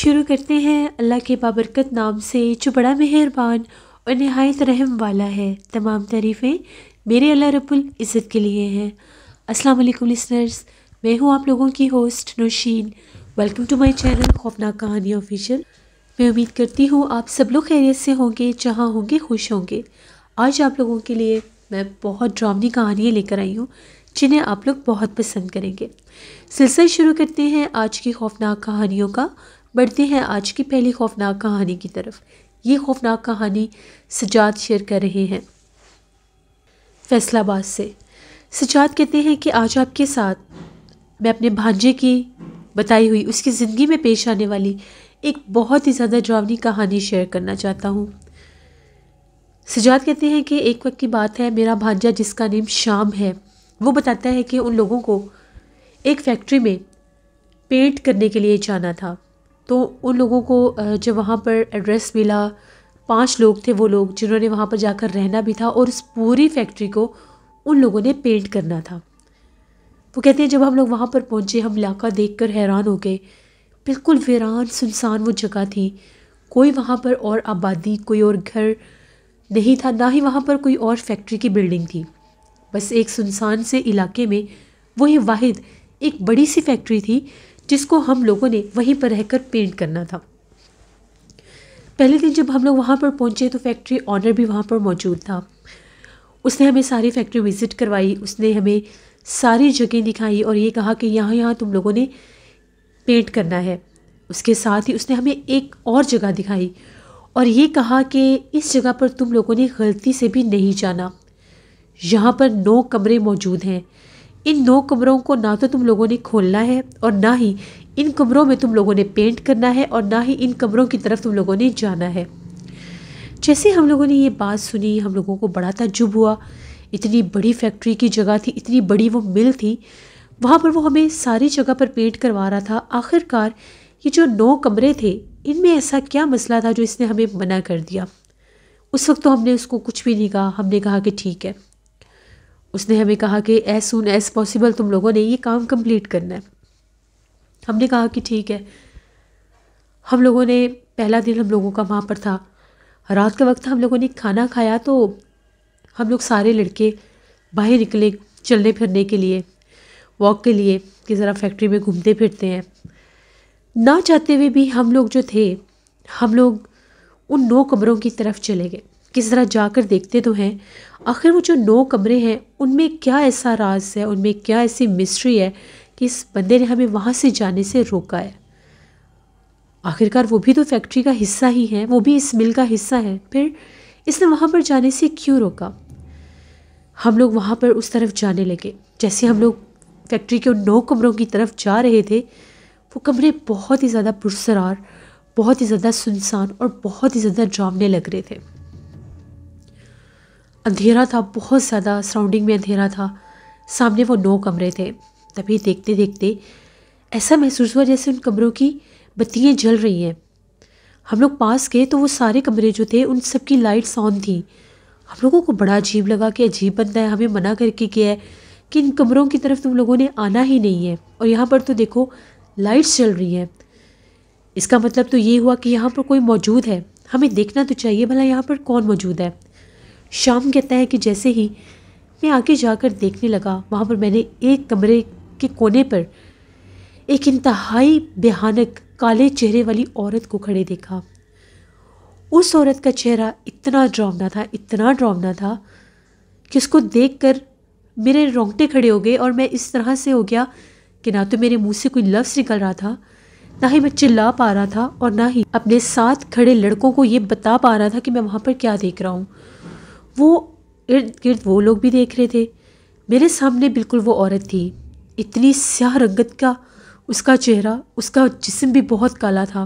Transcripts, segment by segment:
شروع کرتے ہیں اللہ کے بابرکت نام سے جو بڑا مہربان اور نہایت رحم والا ہے۔ تمام تعریفیں میرے اللہ رب العزت کے لیے ہیں۔ السلام علیکم لسنرز، میں ہوں آپ لوگوں کی host Nausheen. Welcome to my channel خوفناک کہانی آفیشیل۔ میں امید کرتی ہوں آپ سب لوگ خیریت سے ہوں گے، جہاں ہوں گے خوش ہوں گے۔ آج آپ لوگوں کے لیے میں بہت ڈرامنی کہانیاں لے کر آئی ہوں جنہیں آپ لوگ بہت پسند کریں گے۔ سلسلہ شروع کرتے ہیں آج کی خوفناک کہانیوں کا۔ بڑھتے ہیں آج کی پہلی خوفناک کہانی کی طرف۔ یہ خوفناک کہانی سجاد شیئر کر رہے ہیں فیصل آباد سے۔ سجاد کہتے ہیں کہ آج آپ کے ساتھ میں اپنے بھانجے کی بتائی ہوئی اس کی زندگی میں پیش آنے والی ایک بہت ہی زیادہ ڈراؤنی کہانی شیئر کرنا چاہتا ہوں۔ سجاد کہتے ہیں کہ ایک وقت کی بات ہے، میرا بھانجا جس کا نام شام ہے، وہ بتاتا ہے کہ ان لوگوں کو ایک فیکٹری میں پینٹ کرنے کے لیے جانا تھا۔ تو ان لوگوں کو جب وہاں پر ایڈریس ملا، 5 لوگ تھے وہ لوگ جنہوں نے وہاں پر جا کر رہنا بھی تھا اور اس پوری فیکٹری کو ان لوگوں نے پینٹ کرنا تھا۔ وہ کہتے ہیں جب ہم لوگ وہاں پر پہنچے، ہم علاقہ دیکھ کر حیران ہو گئے۔ بالکل ویران سنسان وہ جگہ تھی، کوئی وہاں پر اور آبادی، کوئی اور گھر نہیں تھا، نہ ہی وہاں پر کوئی اور فیکٹری کی بلڈنگ تھی۔ بس ایک سنسان سے علاقے میں وہی واحد ایک بڑی سی فیکٹری تھی جس کو ہم لوگوں نے وہیں پر رہ کر پینٹ کرنا تھا۔ پہلے دن جب ہم لوگ وہاں پر پہنچے تو فیکٹری آنر بھی وہاں پر موجود تھا۔ اس نے ہمیں ساری فیکٹری وزٹ کروائی، اس نے ہمیں ساری جگہیں دکھائی اور یہ کہا کہ یہاں تم لوگوں نے پینٹ کرنا ہے۔ اس کے ساتھ ہی اس نے ہمیں ایک اور جگہ دکھائی اور یہ کہا کہ اس جگہ پر تم لوگوں نے غلطی سے بھی نہیں جانا۔ یہاں پر 9 کمرے موجود ہیں، ان 9 کمروں کو نہ تو تم لوگوں نے کھولنا ہے اور نہ ہی ان کمروں میں تم لوگوں نے پینٹ کرنا ہے اور نہ ہی ان کمروں کی طرف تم لوگوں نے جانا ہے۔ جیسے ہم لوگوں نے یہ بات سنی، ہم لوگوں کو بڑا تعجب ہوا۔ اتنی بڑی فیکٹری کی جگہ تھی، اتنی بڑی وہ مل تھی، وہاں پر وہ ہمیں ساری جگہ پر پینٹ کروا رہا تھا۔ آخر کار یہ جو 9 کمرے تھے، ان میں ایسا کیا مسئلہ تھا جو اس نے ہمیں منع کر دیا؟ اس وقت تو ہم نے اس کو کچھ بھی نہیں کہا، ہم نے کہا کہ ٹھیک ہے۔ اس نے ہمیں کہا کہ ایز سون ایز پاسبل تم لوگوں نے یہ کام کمپلیٹ کرنا ہے۔ ہم نے کہا کہ ٹھیک ہے۔ ہم لوگوں نے پہلا دن ہم لوگوں کا وہاں پر تھا، رات کا وقت ہم لوگوں نے کھانا کھایا تو ہم لوگ سارے لڑکے باہر نکلے چلنے پھرنے کے لیے، واک کے لیے، کہ ذرا فیکٹری میں گھومتے پھرتے ہیں۔ نہ چاہتے ہوئے بھی ہم لوگ جو تھے، ہم لوگ ان 9 کمروں کی طرف چلے گئے کہ ذرا جا کر دیکھتے تو ہیں آخر وہ جو 9 کمرے ہیں ان میں کیا ایسا راز ہے، ان میں کیا ایسی مسٹری ہے کہ اس بندے نے ہمیں وہاں سے جانے سے روکا ہے۔ آخرکار وہ بھی تو فیکٹری کا حصہ ہی ہے، وہ بھی اس مل کا حصہ ہے، پھر اس نے وہاں پر جانے سے کیوں روکا؟ ہم لوگ وہاں پر اس طرف جانے لگے۔ جیسے ہم لوگ فیکٹری کے ان 9 کمروں کی طرف جا رہے تھے، وہ کمرے بہت ہی زیادہ پرسرار، بہت ہی زیادہ سنسان اور بہت ہی زیادہ ڈراؤنے لگ رہے تھے۔ اندھیرا تھا، بہت زیادہ سراؤنڈنگ میں اندھیرا تھا۔ سامنے وہ 9 کمرے تھے۔ تبھی دیکھتے دیکھتے ایسا محسوس ہوا جیسے ان کمروں کی بتیاں جل رہی ہیں۔ ہم لوگ پاس گئے تو وہ سارے کمرے جو تھے ان سب کی لائٹس آن تھیں۔ ہم لوگوں کو بڑا عجیب لگا کہ عجیب بندہ ہے، ہمیں منع کر کے گیا ہے کہ ان کمروں کی طرف تم لوگوں نے آنا ہی نہیں ہے، اور یہاں پر تو دیکھو لائٹس چل رہی ہیں۔ اس کا مطلب تو یہ ہوا کہ یہاں پر کوئی موجود ہے، ہمیں دیکھنا تو چاہیے بھلا یہاں پر کون موجود ہے۔ شام کہتا ہے کہ جیسے ہی میں آگے جا کر دیکھنے لگا، وہاں پر میں نے ایک کمرے کے کونے پر ایک انتہائی بھیانک کالے چہرے والی عورت کو کھڑے دیکھا۔ اس عورت کا چہرہ اتنا ڈراؤنا تھا کہ اس کو دیکھ کر میرے رونگٹے کھڑے ہو گئے، اور میں اس طرح سے ہو گیا کہ نہ تو میرے منہ سے کوئی لفظ نکل رہا تھا، نہ ہی میں چلا پا رہا تھا، اور نہ ہی اپنے ساتھ کھڑے لڑکوں کو یہ بتا پا رہا تھا کہ میں وہاں پر کیا دیکھ رہا ہوں۔ وہ ارد گرد وہ لوگ بھی دیکھ رہے تھے، میرے سامنے بالکل وہ عورت تھی، اتنی سیاہ رنگت کا اس کا چہرہ، اس کا جسم بھی بہت کالا تھا،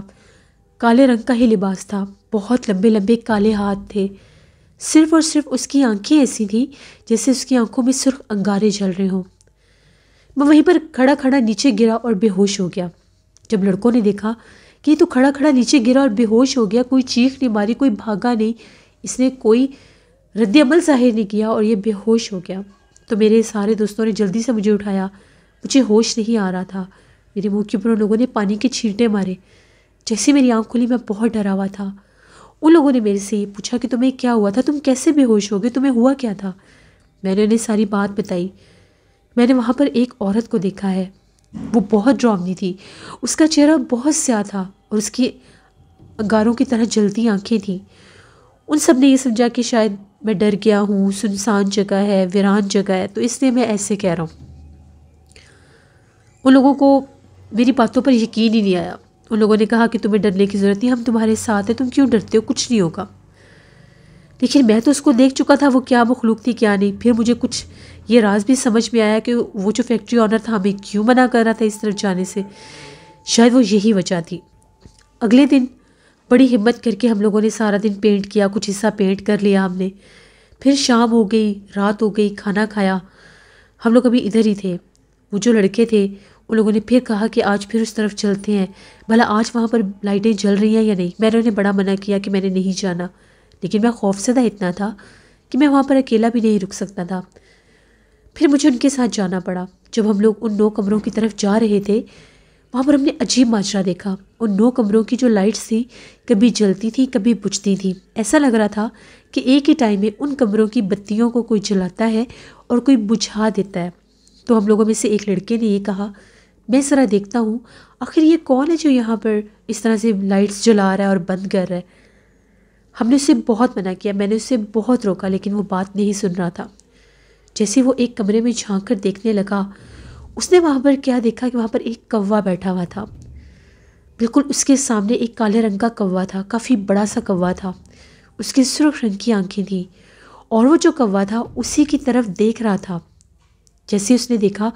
کالے رنگ کا ہی لباس تھا، بہت لمبے لمبے کالے ہاتھ تھے، صرف اور صرف اس کی آنکھیں ایسی تھیں جیسے اس کی آنکھوں میں سرخ انگارے جل رہے ہوں۔ میں وہیں پر کھڑا کھڑا نیچے گرا اور بے ہوش ہو گیا۔ جب لڑکوں نے دیکھا کہ یہ تو کھڑا کھڑا نیچے گرا اور بے ہوش ہو گیا، کوئی چیخ نہیں ماری، کوئی بھاگا نہیں، اس نے کوئی رد عمل ظاہر نہیں کیا اور یہ بے ہوش ہو گیا، تو میرے سارے دوستوں نے جلدی سے مجھے اٹھایا۔ مجھے ہوش نہیں آ رہا تھا، میرے منہ کے اوپر ان لوگوں نے پانی کے چھینٹے مارے۔ جیسے میری آنکھ کھلی میں بہت ڈرا ہوا تھا۔ ان لوگوں نے میرے سے یہ پوچھا کہ تمہیں کیا ہوا تھا، تم کیسے بے ہوش ہو گئے، تمہیں ہوا کیا تھا؟ میں نے انہیں ساری بات بتائی۔ میں نے وہاں پر ایک عورت کو دیکھا ہے، وہ بہت ڈراؤنی تھی، اس کا چہرہ بہت سیاہ تھا اور اس کی انگاروں کی طرح جلتی آنکھیں تھیں۔ ان سب نے یہ سمجھا کہ شاید میں ڈر گیا ہوں، سنسان جگہ ہے، ویران جگہ ہے، تو اس لیے میں ایسے کہہ رہا ہوں۔ ان لوگوں کو میری باتوں پر یقین ہی نہیں آیا۔ ان لوگوں نے کہا کہ تمہیں ڈرنے کی ضرورت نہیں، ہم تمہارے ساتھ ہیں، تم کیوں ڈرتے ہو، کچھ نہیں ہوگا۔ لیکن میں تو اس کو دیکھ چکا تھا وہ کیا مخلوق تھی کیا نہیں۔ پھر مجھے کچھ یہ راز بھی سمجھ میں آیا کہ وہ جو فیکٹری آنر تھا ہمیں کیوں منع کر رہا تھا اس طرف جانے سے، شاید وہ یہی وجہ تھی۔ اگلے دن بڑی ہمت کر کے ہم لوگوں نے سارا دن پینٹ کیا، کچھ حصہ پینٹ کر لیا ہم نے۔ پھر شام ہو گئی، رات ہو گئی، کھانا کھایا، ہم لوگ ابھی ادھر ہی تھے۔ وہ جو لڑکے تھے ان لوگوں نے پھر کہا کہ آج پھر اس طرف چلتے ہیں، بھلا آج وہاں پر لائٹیں جل رہی ہیں یا نہیں۔ میں نے انہیں بڑا منع کیا کہ میں نے نہیں جانا، لیکن میں خوفزدہ اتنا تھا کہ میں وہاں پر اکیلا بھی نہیں رک سکتا تھا۔ پھر مجھے ان کے ساتھ جانا پڑا۔ جب ہم لوگ ان 9 کمروں کی طرف جا رہے تھے، وہاں پر ہم نے عجیب ماجرا دیکھا۔ ان 9 کمروں کی جو لائٹس تھی کبھی جلتی تھی کبھی بجھتی تھی۔ ایسا لگ رہا تھا کہ ایک ہی ٹائم میں ان کمروں کی بتیوں کو کوئی جلاتا ہے اور کوئی بجھا دیتا ہے۔ تو ہم لوگوں میں سے ایک لڑکے نے یہ کہا، میں ذرا دیکھتا ہوں آخر یہ کون ہے جو یہاں پر اس طرح سے لائٹس جلا رہا ہے اور بند کر رہا ہے۔ ہم نے اسے بہت منع کیا، میں نے اسے بہت روکا، لیکن وہ بات نہیں سن رہا تھا۔ جیسے وہ ایک کمرے میں جھانک کر دیکھنے لگا، اس نے وہاں پر کیا دیکھا کہ وہاں پر ایک کوا بیٹھا ہوا تھا۔ بالکل اس کے سامنے ایک کالے رنگ کا کوا تھا، کافی بڑا سا کوا تھا، اس کی سرخ رنگ کی آنکھیں تھیں، اور وہ جو کوا تھا اسی کی طرف دیکھ رہا تھا۔ جیسے اس نے دیکھا،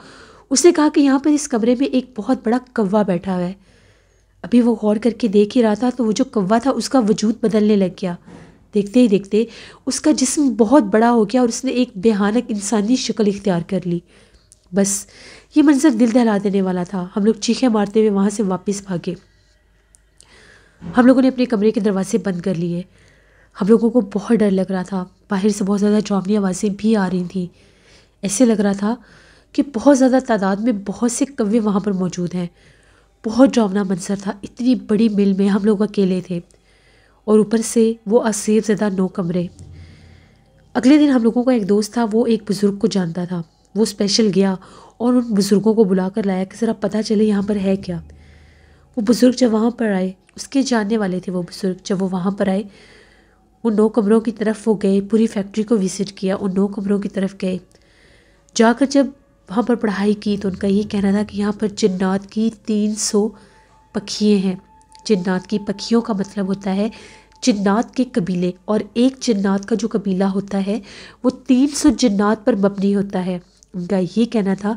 اس نے کہا کہ یہاں پر اس کمرے میں ایک بہت بڑا کوا بیٹھا ہوا ہے۔ ابھی وہ غور کر کے دیکھ ہی رہا تھا تو وہ جو کوا تھا اس کا وجود بدلنے لگ گیا۔ دیکھتے ہی دیکھتے اس کا جسم بہت بڑا ہو گیا اور اس نے ایک بھیانک انسانی شکل اختیار کر لی۔ بس یہ منظر دل دہلا دینے والا تھا۔ ہم لوگ چیخیں مارتے ہوئے وہاں سے واپس بھاگے۔ ہم لوگوں نے اپنے کمرے کے دروازے بند کر لیے۔ ہم لوگوں کو بہت ڈر لگ رہا تھا، باہر سے بہت زیادہ ڈراؤنی آوازیں بھی آ رہی تھیں۔ ایسے لگ رہا تھا کہ بہت زیادہ تعداد میں بہت سے کوے وہاں پر موجود ہیں۔ بہت ڈراؤنا منظر تھا، اتنی بڑی مل میں ہم لوگ اکیلے تھے اور اوپر سے وہ اسیب زدہ 9 کمرے۔ اگلے دن ہم لوگوں کا ایک دوست تھا، وہ ایک بزرگ کو جانتا تھا، وہ اسپیشل گیا اور ان بزرگوں کو بلا کر لایا کہ ذرا پتہ چلے یہاں پر ہے کیا۔ وہ بزرگ جب وہاں پر آئے، اس کے جاننے والے تھے وہ بزرگ، جب وہ وہاں پر آئے ان 9 کمروں کی طرف وہ گئے، پوری فیکٹری کو وزٹ کیا، ان 9 کمروں کی طرف گئے۔ جا کر جب وہاں پر پڑھائی کی تو ان کا یہ کہنا تھا کہ یہاں پر جنات کی 300 پکھیے ہیں۔ جنات کی پکھیوں کا مطلب ہوتا ہے جنات کے قبیلے، اور ایک جنات کا جو قبیلہ ہوتا ہے وہ 300 جنات پر مبنی ہوتا ہے۔ ان کا یہ کہنا تھا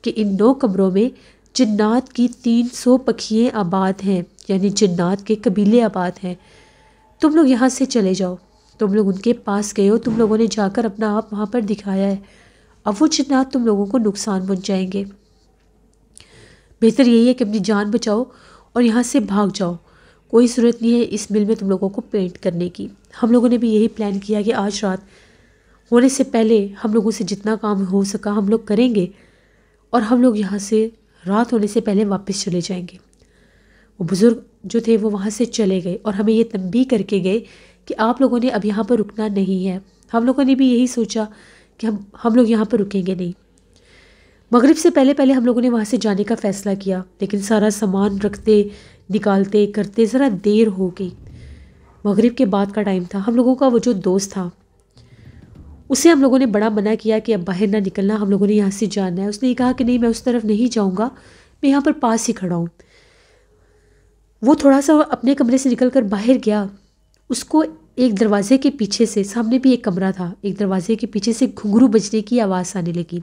کہ ان 9 کمروں میں جنات کی 300 پکھیے آباد ہیں، یعنی جنات کے قبیلے آباد ہیں۔ تم لوگ یہاں سے چلے جاؤ۔ تم لوگ ان کے پاس گئے ہو، تم لوگوں نے جا کر اپنا آپ وہاں پر دکھایا ہے، اب وہ جنات تم لوگوں کو نقصان پہنچائیں گے۔ بہتر یہی ہے کہ اپنی جان بچاؤ اور یہاں سے بھاگ جاؤ، کوئی ضرورت نہیں ہے اس مل میں تم لوگوں کو پینٹ کرنے کی۔ ہم لوگوں نے بھی یہی پلان کیا کہ آج رات ہونے سے پہلے ہم لوگوں سے جتنا کام ہو سکا ہم لوگ کریں گے اور ہم لوگ یہاں سے رات ہونے سے پہلے واپس چلے جائیں گے۔ وہ بزرگ جو تھے وہ وہاں سے چلے گئے اور ہمیں یہ تنبیہ کر کے گئے کہ آپ لوگوں نے اب یہاں پر رکنا نہیں ہے۔ ہم لوگوں نے بھی یہی سوچا کہ ہم لوگ یہاں پر رکیں گے نہیں۔ مغرب سے پہلے ہم لوگوں نے وہاں سے جانے کا فیصلہ کیا، لیکن سارا سامان رکھتے نکالتے کرتے ذرا دیر ہو گئی۔ مغرب کے بعد کا ٹائم تھا۔ ہم لوگوں کا وہ جو دوست تھا اسے ہم لوگوں نے بڑا منع کیا کہ اب باہر نہ نکلنا، ہم لوگوں نے یہاں سے جانا ہے۔ اس نے کہا کہ نہیں، میں اس طرف نہیں جاؤں گا، میں یہاں پر پاس ہی کھڑا ہوں۔ وہ تھوڑا سا اپنے کمرے سے نکل کر باہر گیا، اس کو ایک دروازے کے پیچھے سے، سامنے بھی ایک کمرہ تھا، ایک دروازے کے پیچھے سے گھنگرو بجنے کی آواز آنے لگی۔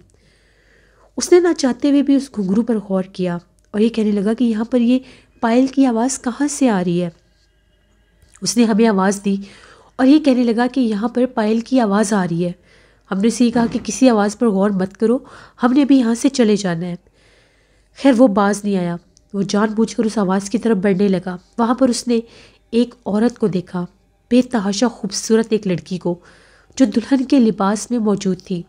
اس نے نہ چاہتے ہوئے بھی اس گھنگرو پر غور کیا اور یہ کہنے لگا کہ یہاں پر یہ پائل کی آواز کہاں سے آ رہی ہے۔ اس نے ہمیں آواز دی اور یہ کہنے لگا کہ یہاں پر پائل کی آواز آ رہی ہے۔ ہم نے اسے کہا کہ کسی آواز پر غور مت کرو، ہم نے ابھی یہاں سے چلے جانا ہے۔ خیر وہ باز نہیں آیا، وہ جان بوجھ کر اس آواز کی طرف بڑھنے لگا۔ وہاں پر اس نے ایک عورت کو دیکھا، بے تحاشا خوبصورت ایک لڑکی کو جو دلہن کے لباس میں موجود تھی،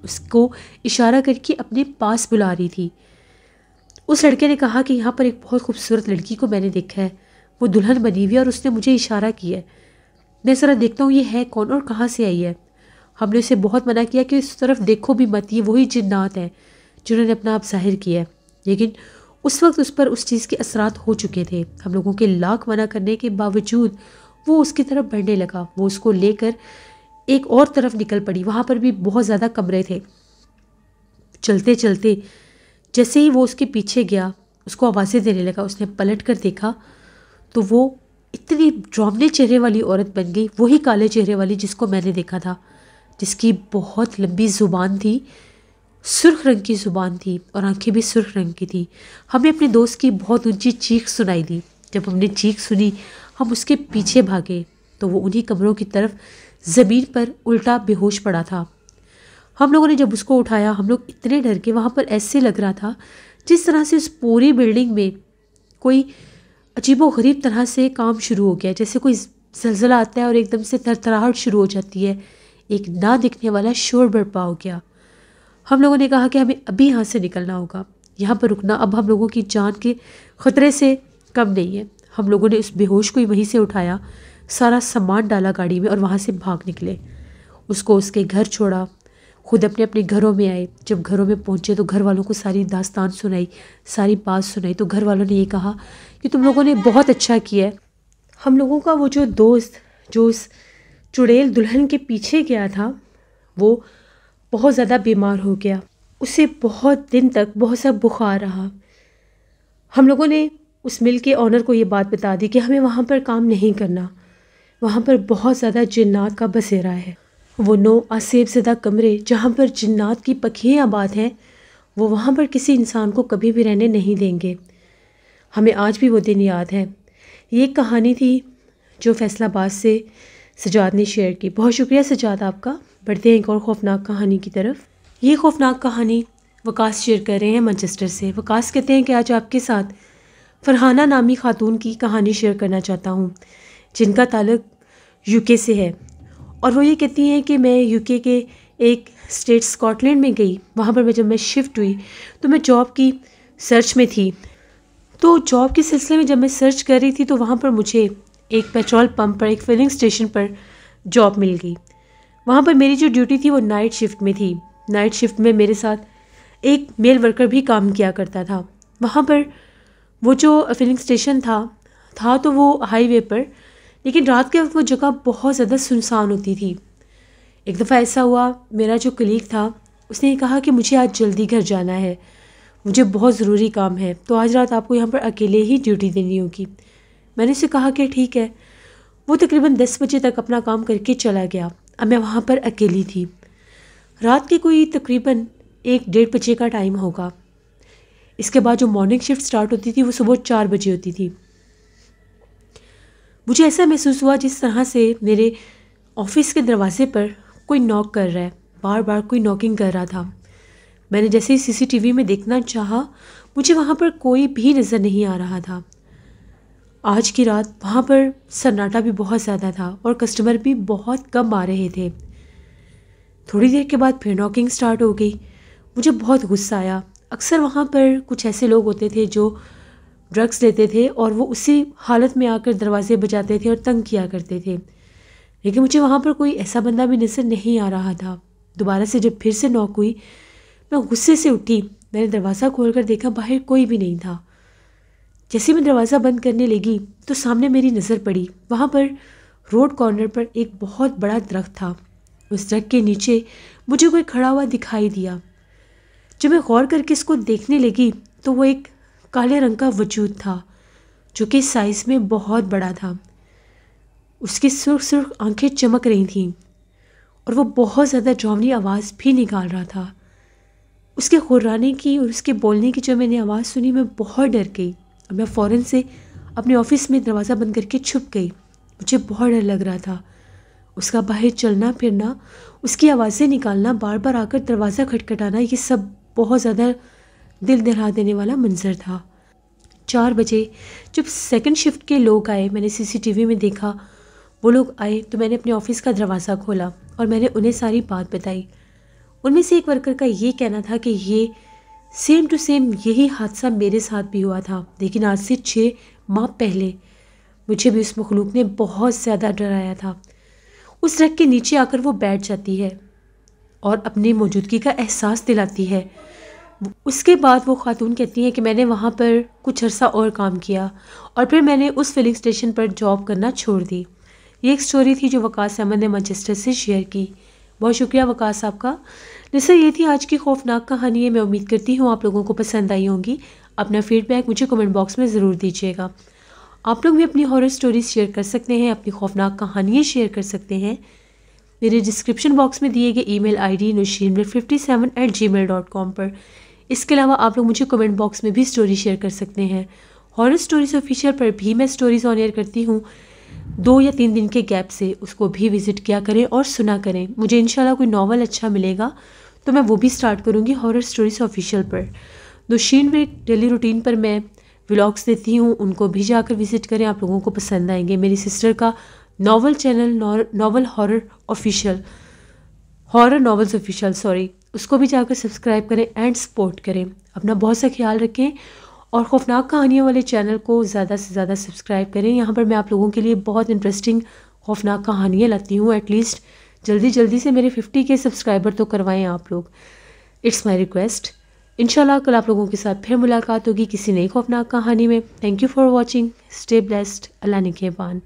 اس کو اشارہ کر کے اپنے پاس بلا رہی تھی۔ اس لڑکے نے کہا کہ یہاں پر ایک بہت خوبصورت لڑکی کو میں نے دیکھا ہے، وہ دلہن بنی ہوئی ہے اور اس نے مجھے اشارہ کیا ہے. میں ذرا دیکھتا ہوں یہ ہے کون اور کہاں سے آئی ہے. ہم نے اسے بہت منع کیا کہ اس طرف دیکھو بھی مت، یہ وہی جنات ہیں جنہوں نے اپنا آپ ظاہر کیا ہے. لیکن اس وقت اس پر اس چیز کے اثرات ہو چکے تھے. ہم لوگوں کے لاکھ منع کرنے کے باوجود وہ اس کی طرف بڑھنے لگا. وہ اس کو لے کر ایک اور طرف نکل پڑی. وہاں پر بھی بہت زیادہ کمرے تھے. چلتے چلتے جیسے ہی وہ اس کے پیچھے گیا اس کو آوازیں دینے لگا. اس نے پلٹ کر دیکھا تو وہ اتنی ڈرامنے چہرے والی عورت بن گئی، وہی کالے چہرے والی جس کو میں نے دیکھا تھا، جس کی بہت لمبی زبان تھی، سرخ رنگ کی زبان تھی اور آنکھیں بھی سرخ رنگ کی تھی. ہمیں اپنے دوست کی بہت اونچی چیخ سنائی دی. جب ہم نے چیخ سنی ہم اس کے پیچھے بھاگے تو وہ انہی کمروں کی طرف زمین پر الٹا بے ہوش پڑا تھا. ہم لوگوں نے جب اس کو اٹھایا ہم لوگ اتنے ڈر کے، وہاں پر ایسے لگ رہا تھا جس طرح سے اس پوری بلڈنگ میں کوئی عجیب و غریب طرح سے کام شروع ہو گیا، جیسے کوئی زلزلہ آتا ہے اور ایک دم سے تھرتھراہٹ شروع ہو جاتی ہے. ایک نہ دکھنے والا شور برپا ہو گیا. ہم لوگوں نے کہا کہ ہمیں ابھی یہاں سے نکلنا ہوگا، یہاں پر رکنا اب ہم لوگوں کی جان کے خطرے سے کم نہیں ہے. ہم لوگوں نے اس بے ہوش کو ہی وہیں سے اٹھایا، سارا سامان ڈالا گاڑی میں اور وہاں سے بھاگ نکلے. اس کو اس کے گھر چھوڑا، خود اپنے اپنے گھروں میں آئے. جب گھروں میں پہنچے تو گھر والوں کو ساری داستان سنائی، ساری بات سنائی. تو گھر والوں نے یہ کہا کہ تم لوگوں نے بہت اچھا کیا ہے. ہم لوگوں کا وہ جو دوست جو اس چڑیل دلہن کے پیچھے گیا تھا وہ بہت زیادہ بیمار ہو گیا. اسے بہت دن تک بہت سا بخار رہا. ہم لوگوں نے اس مل کے آنر کو یہ بات بتا دی کہ ہمیں وہاں پر کام نہیں کرنا، وہاں پر بہت زیادہ جنات کا بسیرا ہے. وہ 9 آسیب زدہ کمرے جہاں پر جنات کی پکھیاں آباد ہیں وہ وہاں پر کسی انسان کو کبھی بھی رہنے نہیں دیں گے. ہمیں آج بھی وہ دن یاد ہے. یہ ایک کہانی تھی جو فیصل آباد سے سجاد نے شیئر کی. بہت شکریہ سجاد آپ کا. بڑھتے ہیں ایک اور خوفناک کہانی کی طرف. یہ خوفناک کہانی وکاس شیئر کر رہے ہیں مانچسٹر سے. وکاس کہتے ہیں کہ آج آپ کے ساتھ فرحانہ نامی خاتون کی کہانی شیئر کرنا چاہتا ہوں جن کا تعلق UK سے ہے. اور وہ یہ کہتی ہیں کہ میں UK کے ایک اسٹیٹ اسکاٹ لینڈ میں گئی. وہاں پر جب میں شفٹ ہوئی تو میں جاب کی سرچ میں تھی. تو جاب کے سلسلے میں جب میں سرچ کر رہی تھی تو وہاں پر مجھے ایک پیٹرول پمپ پر، ایک فلنگ اسٹیشن پر جاب مل گئی. وہاں پر میری جو ڈیوٹی تھی وہ نائٹ شفٹ میں تھی. نائٹ شفٹ میں میرے ساتھ ایک میل ورکر بھی کام کیا کرتا تھا. وہاں پر وہ جو فلنگ اسٹیشن تھا تو وہ ہائی وے پر، لیکن رات کے وقت وہ جگہ بہت زیادہ سنسان ہوتی تھی. ایک دفعہ ایسا ہوا، میرا جو کلیگ تھا اس نے کہا کہ مجھے آج جلدی گھر جانا ہے، مجھے بہت ضروری کام ہے، تو آج رات آپ کو یہاں پر اکیلے ہی ڈیوٹی دینی ہوگی. میں نے اسے کہا کہ ٹھیک ہے. وہ تقریباً 10 بجے تک اپنا کام کر کے چلا گیا. اب میں وہاں پر اکیلی تھی. رات کے کوئی تقریباً 1-1:30 بجے کا ٹائم ہوگا. اس کے بعد جو مارننگ شفٹ سٹارٹ ہوتی تھی وہ صبح 4 بجے ہوتی تھی. مجھے ایسا محسوس ہوا جس طرح سے میرے آفس کے دروازے پر کوئی ناک کر رہا ہے، بار بار کوئی ناکنگ کر رہا تھا. میں نے جیسے ہی CCTV میں دیکھنا چاہا مجھے وہاں پر کوئی بھی نظر نہیں آ رہا تھا. آج کی رات وہاں پر سناٹا بھی بہت زیادہ تھا اور کسٹمر بھی بہت کم آ رہے تھے. تھوڑی دیر کے بعد پھر ناکنگ سٹارٹ ہو گئی. مجھے بہت غصہ آیا. اکثر وہاں پر کچھ ایسے لوگ ہوتے تھے جو ڈرگس لیتے تھے اور وہ اسی حالت میں آ کر دروازے بجاتے تھے اور تنگ کیا کرتے تھے، لیکن مجھے وہاں پر کوئی ایسا بندہ بھی نظر نہیں آ رہا تھا. دوبارہ سے جب پھر سے ناک ہوئی میں غصے سے اٹھی. میں نے دروازہ کھول کر دیکھا باہر کوئی بھی نہیں تھا. جیسے میں دروازہ بند کرنے لگی تو سامنے میری نظر پڑی. وہاں پر روڈ کارنر پر ایک بہت بڑا درخت تھا. اس درخت کے نیچے مجھے کوئی کھڑا ہوا دکھائی دیا. جب میں غور کر کے اس کو دیکھنے لگی تو وہ ایک کالے رنگ کا وجود تھا جو کہ سائز میں بہت بڑا تھا. اس کی سرخ سرخ آنکھیں چمک رہی تھیں اور وہ بہت زیادہ ڈراؤنی آواز بھی نکال رہا تھا. اس کے خرانے کی اور اس کے بولنے کی جو میں نے آواز سنی میں بہت ڈر گئی اور میں فوراً سے اپنے آفس میں دروازہ بند کر کے چھپ گئی. مجھے بہت ڈر لگ رہا تھا. اس کا باہر چلنا پھرنا، اس کی آوازیں نکالنا، بار بار آ کر دروازہ کھٹکھٹانا، یہ سب بہت زیادہ دل دہلا دینے والا منظر تھا. 4 بجے جب سیکنڈ شفٹ کے لوگ آئے، میں نے CCTV میں دیکھا وہ لوگ آئے تو میں نے اپنے آفس کا دروازہ کھولا اور میں نے انہیں ساری بات بتائی. ان میں سے ایک ورکر کا یہ کہنا تھا کہ یہ سیم یہی حادثہ میرے ساتھ بھی ہوا تھا، لیکن آج سے 6 ماہ پہلے. مجھے بھی اس مخلوق نے بہت زیادہ ڈرایا تھا۔ اس درخت کے نیچے آ کر وہ بیٹھ جاتی ہے اور اپنی موجودگی کا احساس دلاتی ہے۔ اس کے بعد وہ خاتون کہتی ہیں کہ میں نے وہاں پر کچھ عرصہ اور کام کیا اور پھر میں نے اس فلنگ اسٹیشن پر جاب کرنا چھوڑ دی۔ یہ ایک سٹوری تھی جو وقاص احمد نے مانچسٹر سے شیئر کی۔ بہت شکریہ وقاص صاحب کا۔ لسنر، یہ تھی آج کی خوفناک کہانی ہے۔ میں امید کرتی ہوں آپ لوگوں کو پسند آئی ہوں گی۔ اپنا فیڈ بیک مجھے کمنٹ باکس میں ضرور دیجیے گا۔ آپ لوگ بھی اپنی ہارر سٹوریز شیئر کر سکتے ہیں، اپنی خوفناک کہانیاں شیئر کر سکتے ہیں۔ میرے ڈسکرپشن باکس میں دیے گئے ای میل آئی ڈی nushinmir57@gmail.com پر۔ اس کے علاوہ آپ لوگ مجھے کمنٹ باکس میں بھی سٹوری شیئر کر سکتے ہیں۔ ہارر سٹوریز آفیشیل پر بھی میں سٹوریز آن ایئر کرتی ہوں 2 یا 3 دن کے گیپ سے، اس کو بھی وزٹ کیا کریں اور سنا کریں۔ مجھے انشاءاللہ کوئی ناول اچھا ملے گا تو میں وہ بھی سٹارٹ کروں گی ہارر سٹوریز آفیشیل پر۔ نوشین میر ڈیلی روٹین پر میں ولاگس دیتی ہوں، ان کو بھی جا کر وزٹ کریں، آپ لوگوں کو پسند آئیں گے۔ میری سسٹر کا novel channel novel horror novels official اس کو بھی جا کر سبسکرائب کریں اینڈ سپورٹ کریں۔ اپنا بہت سا خیال رکھیں اور خوفناک کہانیوں والے چینل کو زیادہ سے زیادہ سبسکرائب کریں۔ یہاں پر میں آپ لوگوں کے لیے بہت انٹرسٹنگ خوفناک کہانیاں لاتی ہوں۔ ایٹ لیسٹ جلدی سے میرے 50 کے سبسکرائبر تو کروائیں آپ لوگ، اٹس مائی ریکویسٹ۔ انشاءاللہ کل آپ لوگوں کے ساتھ پھر ملاقات ہوگی کسی نئی خوفناک کہانی میں۔ Thank you for watching, stay blessed, اللہ نگہبان۔